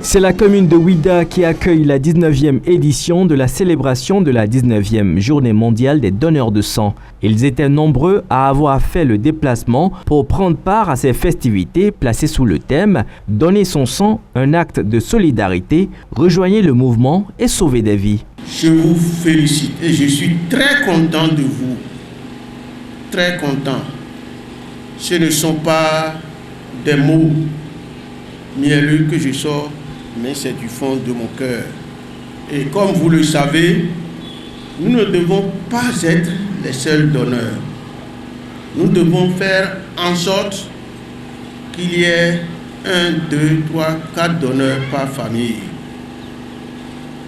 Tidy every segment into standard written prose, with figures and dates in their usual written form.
C'est la commune de Ouidah qui accueille la 19e édition de la célébration de la 19e journée mondiale des donneurs de sang. Ils étaient nombreux à avoir fait le déplacement pour prendre part à ces festivités placées sous le thème « Donner son sang, un acte de solidarité, rejoignez le mouvement et sauvez des vies ». Je vous félicite et je suis très content de vous. Très content. Ce ne sont pas des mots mielleux que je sors, mais c'est du fond de mon cœur. Et comme vous le savez, nous ne devons pas être les seuls donneurs. Nous devons faire en sorte qu'il y ait 1, 2, 3, 4 donneurs par famille.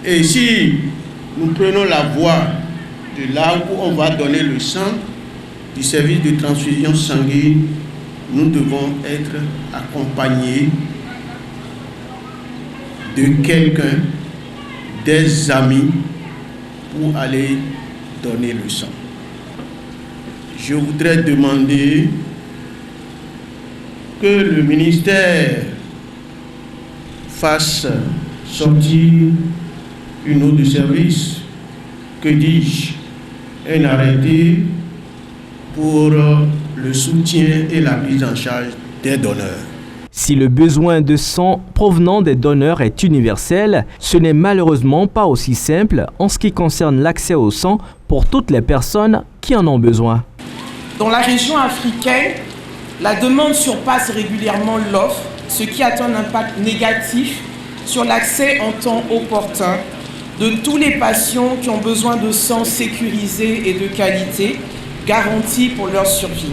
Et si nous prenons la voie de là où on va donner le sang, du service de transfusion sanguine, nous devons être accompagnés de quelqu'un, des amis, pour aller donner le sang. Je voudrais demander que le ministère fasse sortir une note de service, que dis-je, un arrêté pour le soutien et la prise en charge des donneurs. Si le besoin de sang provenant des donneurs est universel, ce n'est malheureusement pas aussi simple en ce qui concerne l'accès au sang pour toutes les personnes qui en ont besoin. Dans la région africaine, la demande surpasse régulièrement l'offre, ce qui a un impact négatif sur l'accès en temps opportun de tous les patients qui ont besoin de sang sécurisé et de qualité, garanti pour leur survie.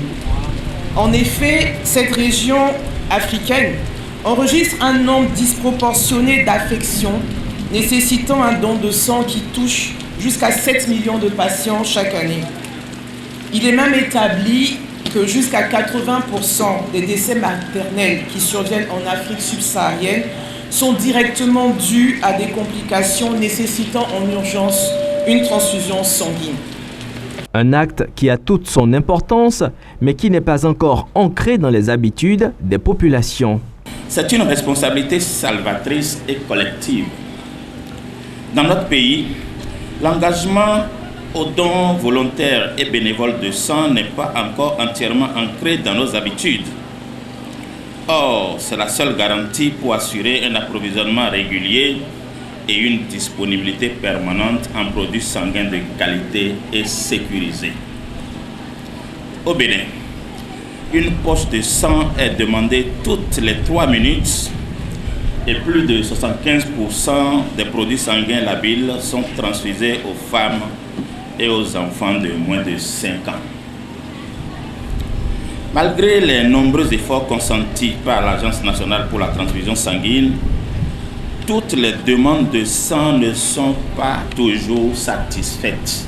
En effet, cette région africaine enregistre un nombre disproportionné d'affections nécessitant un don de sang qui touche jusqu'à 7 millions de patients chaque année. Il est même établi que jusqu'à 80% des décès maternels qui surviennent en Afrique subsaharienne sont directement dus à des complications nécessitant en urgence une transfusion sanguine. Un acte qui a toute son importance, mais qui n'est pas encore ancré dans les habitudes des populations. C'est une responsabilité salvatrice et collective. Dans notre pays, l'engagement aux dons volontaires et bénévoles de sang n'est pas encore entièrement ancré dans nos habitudes. Or, c'est la seule garantie pour assurer un approvisionnement régulier et une disponibilité permanente en produits sanguins de qualité et sécurisés. Au Bénin, une poche de sang est demandée toutes les 3 minutes et plus de 75% des produits sanguins labiles sont transfusés aux femmes et aux enfants de moins de 5 ans. Malgré les nombreux efforts consentis par l'Agence nationale pour la transfusion sanguine, toutes les demandes de sang ne sont pas toujours satisfaites.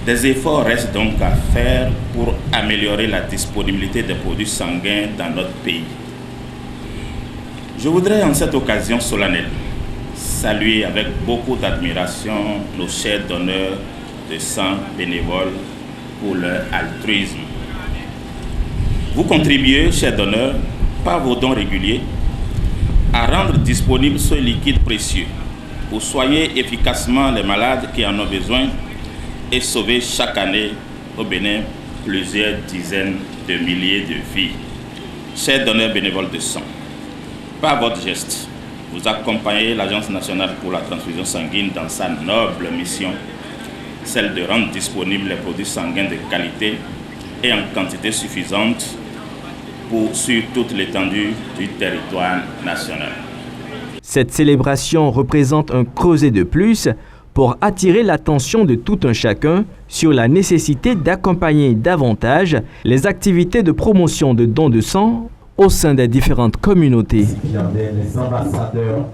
Des efforts restent donc à faire pour améliorer la disponibilité des produits sanguins dans notre pays. Je voudrais en cette occasion solennelle saluer avec beaucoup d'admiration nos chers donneurs de sang bénévoles pour leur altruisme. Vous contribuez, chers donneurs, par vos dons réguliers, à rendre disponible ce liquide précieux pour soigner efficacement les malades qui en ont besoin et sauver chaque année au Bénin plusieurs dizaines de milliers de vies. Chers donneurs bénévoles de sang, par votre geste, vous accompagnez l'Agence nationale pour la transfusion sanguine dans sa noble mission, celle de rendre disponibles les produits sanguins de qualité et en quantité suffisante sur toute l'étendue du territoire national. Cette célébration représente un creuset de plus pour attirer l'attention de tout un chacun sur la nécessité d'accompagner davantage les activités de promotion de dons de sang au sein des différentes communautés. Les ambassadeurs